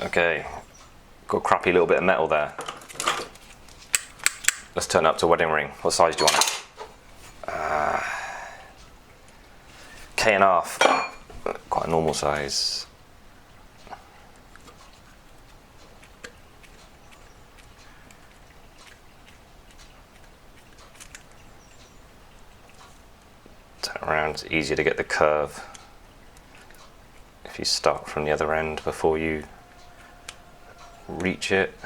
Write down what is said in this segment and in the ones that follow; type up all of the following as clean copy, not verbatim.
Okay, got a crappy little bit of metal there. Let's turn it up to a wedding ring. What size do you want it? K1/2, quite a normal size. Turn it around, it's easier to get the curve if you start from the other end before you reach it.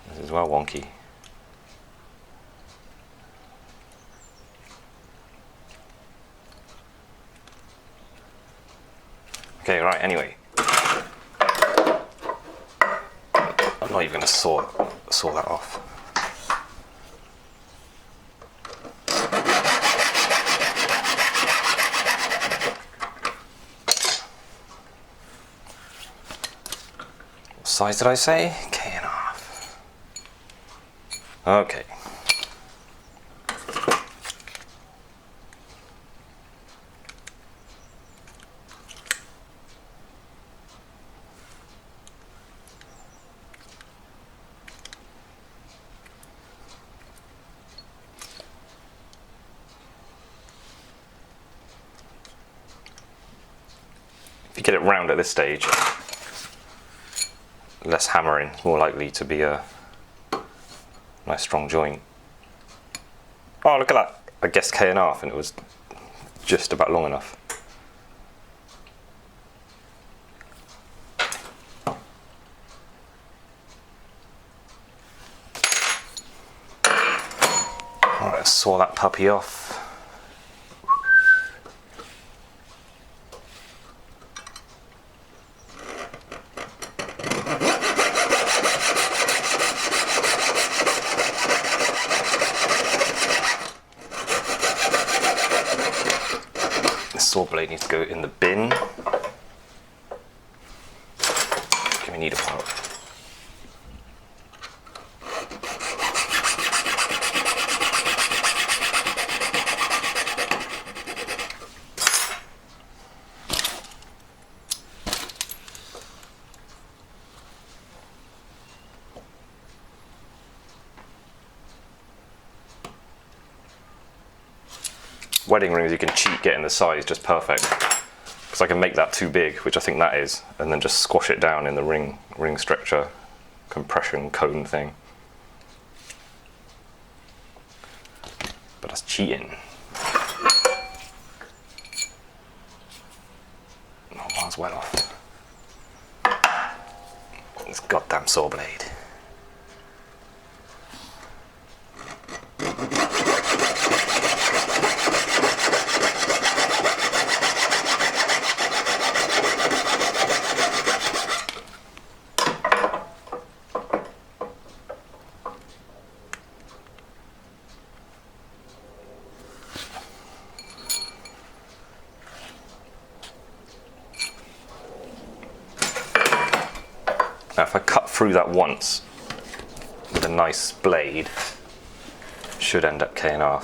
This is well wonky. Okay, right, anyway. I'm not even going to saw that off. What size did I say? K1/2. Okay. If you get it round at this stage, less hammering, more likely to be a nice strong joint. Oh, look at that! I guessed K1/2 and it was just about long enough. Alright, let's saw that puppy off. The saw blade needs to go in the bin. Give me needle part. Wedding rings you can cheat getting the size just perfect, because I can make that too big, which I think that is, and then just squash it down in the ring stretcher compression cone thing. But that's cheating. Oh, mine's well off. This goddamn saw blade. Now if I cut through that once with a nice blade, it should end up K1/2.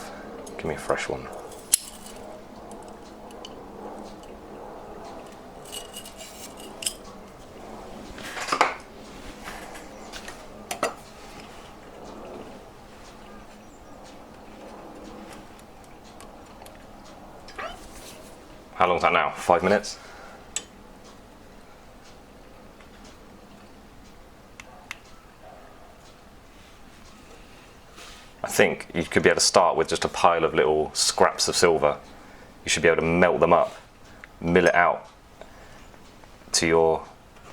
Give me a fresh one. How long's that now? 5 minutes? I think you could be able to start with just a pile of little scraps of silver. You should be able to melt them up, mill it out to your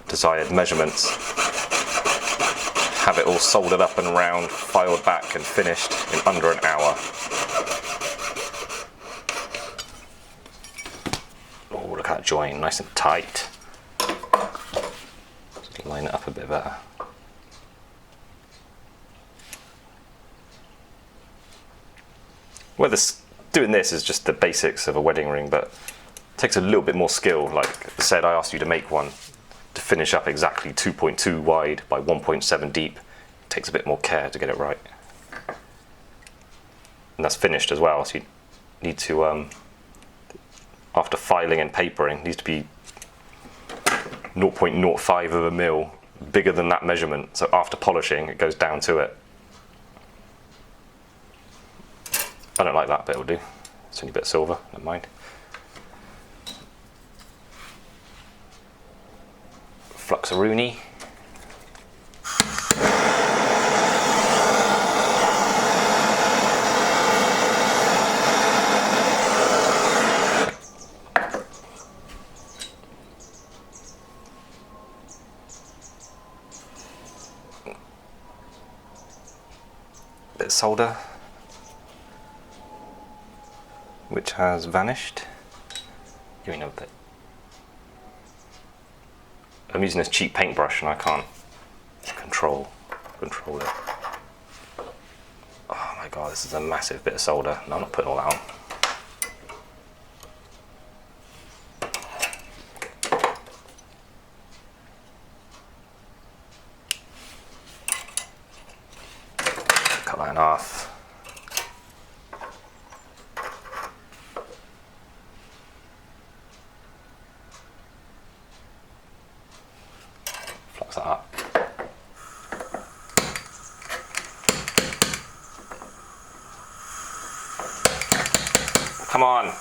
desired measurements, have it all soldered up and round, filed back and finished in under an hour. Oh, look at that joint, nice and tight. Just line it up a bit better. Doing this is just the basics of a wedding ring, but it takes a little bit more skill. Like I said, I asked you to make one to finish up exactly 2.2 wide by 1.7 deep. It takes a bit more care to get it right. And that's finished as well, so you need to after filing and papering. It needs to be 0.05 of a mil bigger than that measurement, so after polishing it goes down to it. I don't like that, but it'll do. It's only a bit of silver, never mind. Fluxaroonie. Bit of solder, which has vanished. Give me another bit. I'm using this cheap paintbrush and I can't control it. Oh my god, this is a massive bit of solder. No, I'm not putting all that on. Cut that in half. Flux that up. Come on.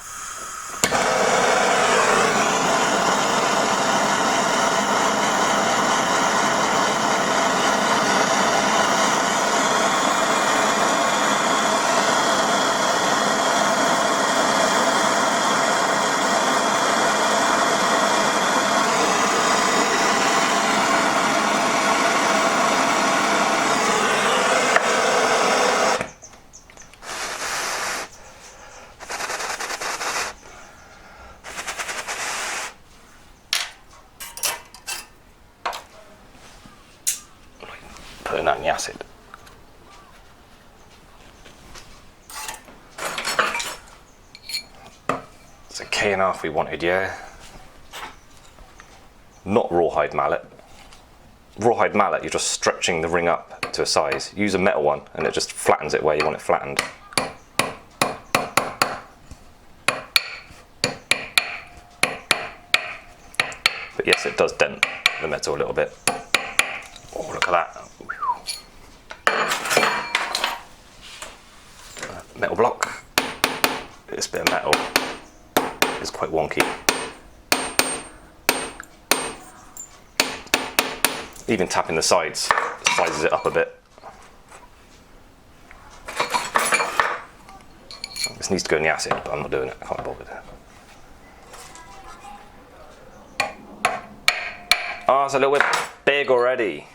Putting that in the acid. It's a K&half we wanted, yeah. Not rawhide mallet. Rawhide mallet, you're just stretching the ring up to a size. Use a metal one and it just flattens it where you want it flattened. But yes, it does dent the metal a little bit. Oh, look at that. Metal block. This bit of metal is quite wonky. Even tapping the sides sizes it up a bit. This needs to go in the acid, but I'm not doing it. I can't bother with it. Oh, it's a little bit big already.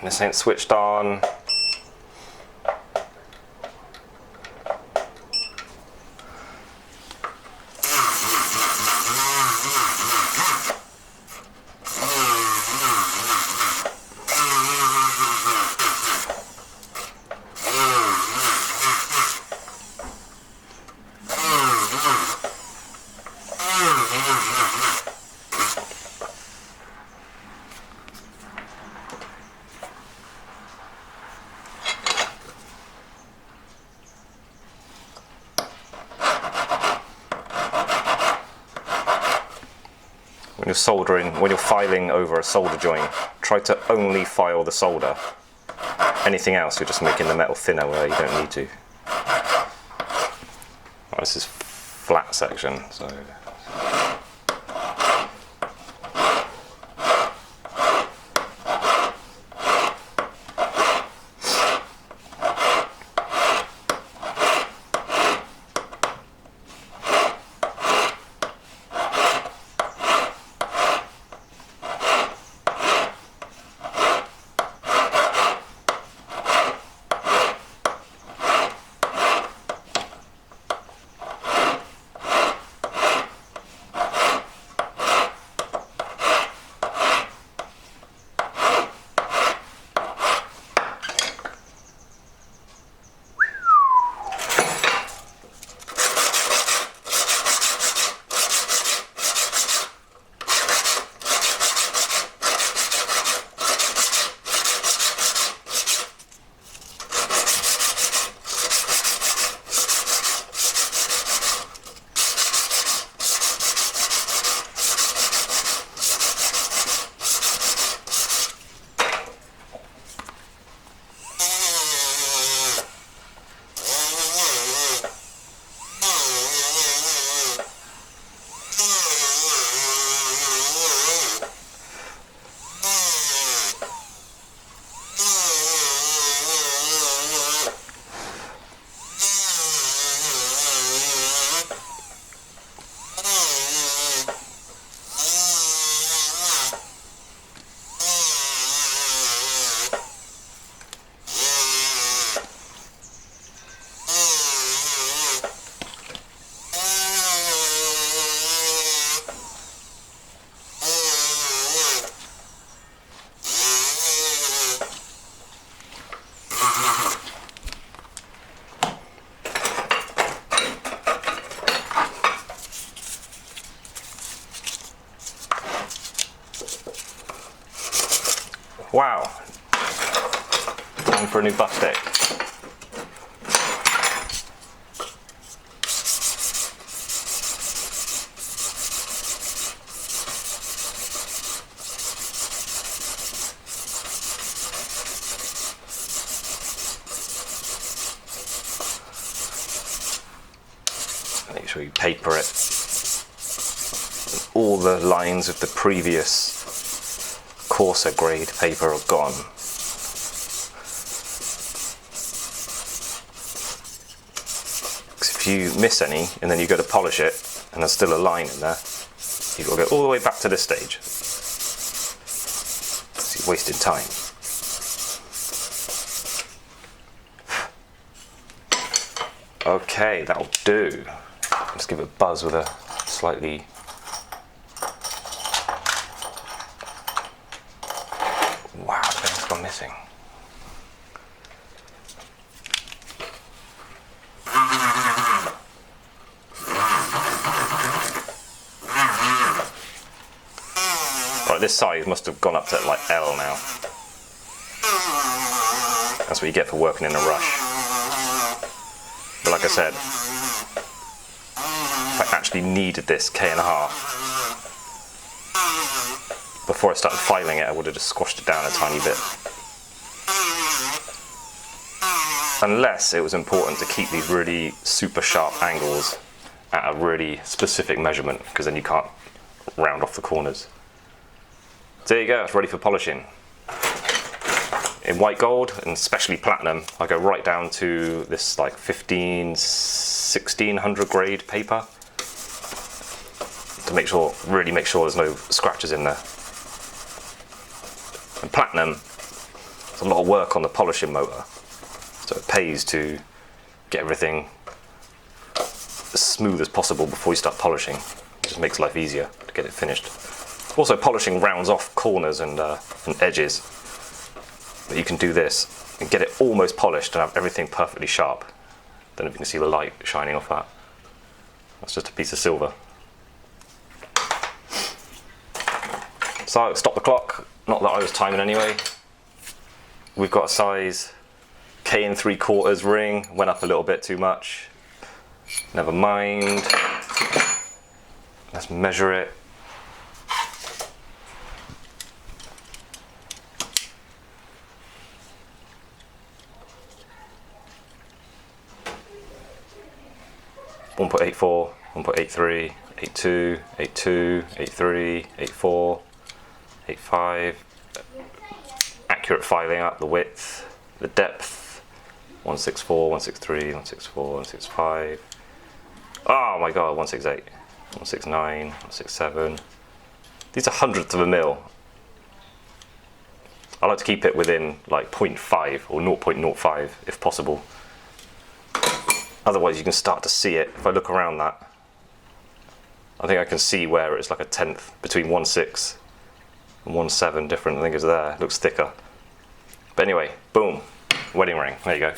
This ain't switched on. When you're soldering, when you're filing over a solder joint, try to only file the solder. Anything else, you're just making the metal thinner where you don't need to. Well, this is flat section, so. Wow. Time for a new buff stick. Make sure you paper it. All the lines of the previous coarser grade paper are gone. Because if you miss any and then you go to polish it and there's still a line in there, you've got to go all the way back to this stage. So you're wasting time. Okay, that'll do. Let's give it a buzz with a slightly... Wow, the thing's gone missing. Right, this size must have gone up to like L now. That's what you get for working in a rush. But like I said, if I actually needed this K1/2, before I started filing it, I would have just squashed it down a tiny bit. Unless it was important to keep these really super sharp angles at a really specific measurement, because then you can't round off the corners. So there you go, it's ready for polishing. In white gold, and especially platinum, I go right down to this like 1600 grade paper to really make sure there's no scratches in there. And platinum, there's a lot of work on the polishing motor, so it pays to get everything as smooth as possible before you start polishing. It just makes life easier to get it finished. Also, polishing rounds off corners and edges. But you can do this and get it almost polished and have everything perfectly sharp. Don't know if you can see the light shining off that. That's just a piece of silver. So, stop the clock. Not that I was timing anyway. We've got a size K3/4 ring. Went up a little bit too much. Never mind. Let's measure it. .84, 1.83, 82, 82, 83, 84, 85. Accurate filing up, the width, the depth. 164, 163, 164, 165. Oh my god, 168, 169, 167. These are hundredths of a mil. I like to keep it within like 0.5 or 0.05 if possible. Otherwise you can start to see it. If I look around that, I think I can see where it's like a tenth, between 1.6 and 1.7 different. I think it's there, it looks thicker. But anyway, boom, wedding ring, there you go.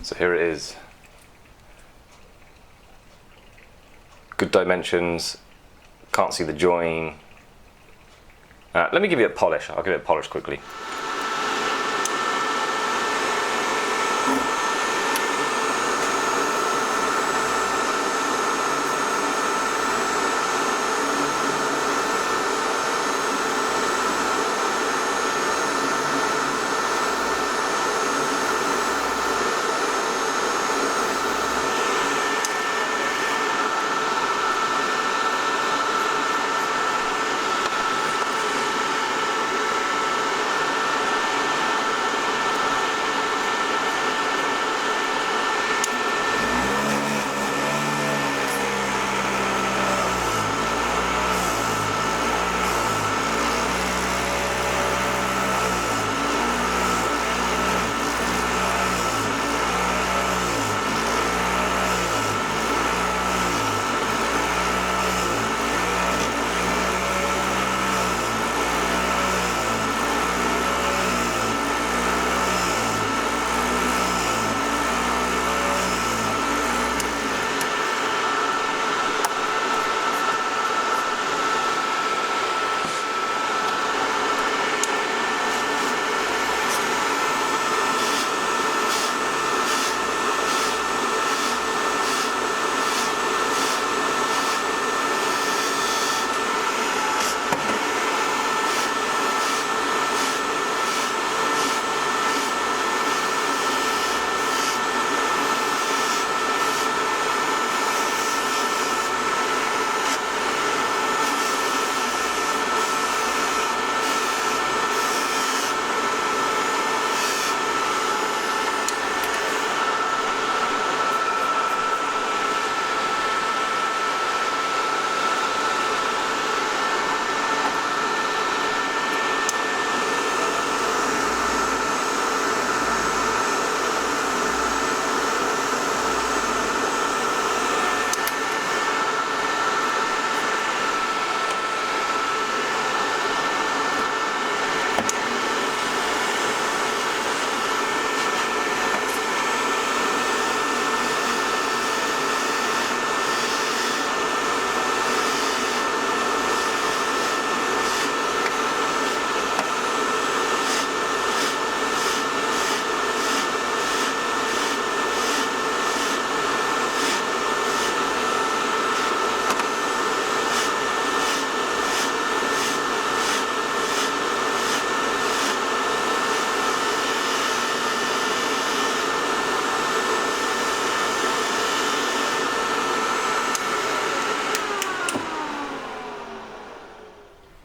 So here it is. Good dimensions, can't see the join. Let me give it a polish, I'll give it a polish quickly.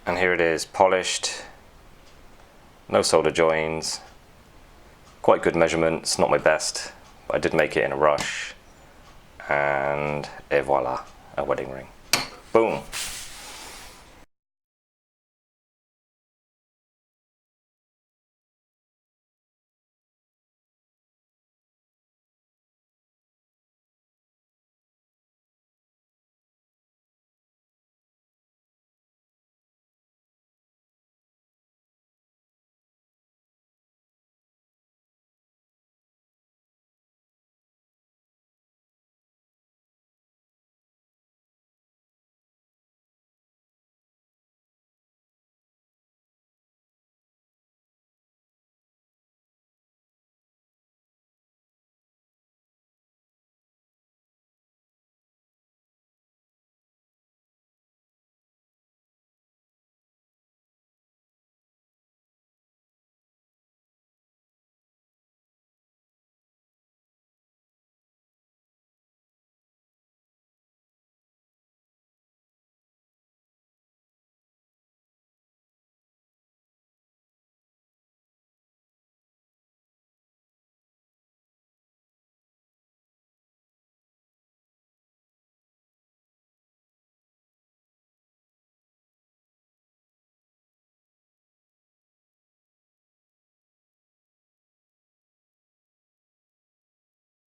And here it is, polished, no solder joins, quite good measurements, not my best, but I did make it in a rush, and et voila, a wedding ring. Boom.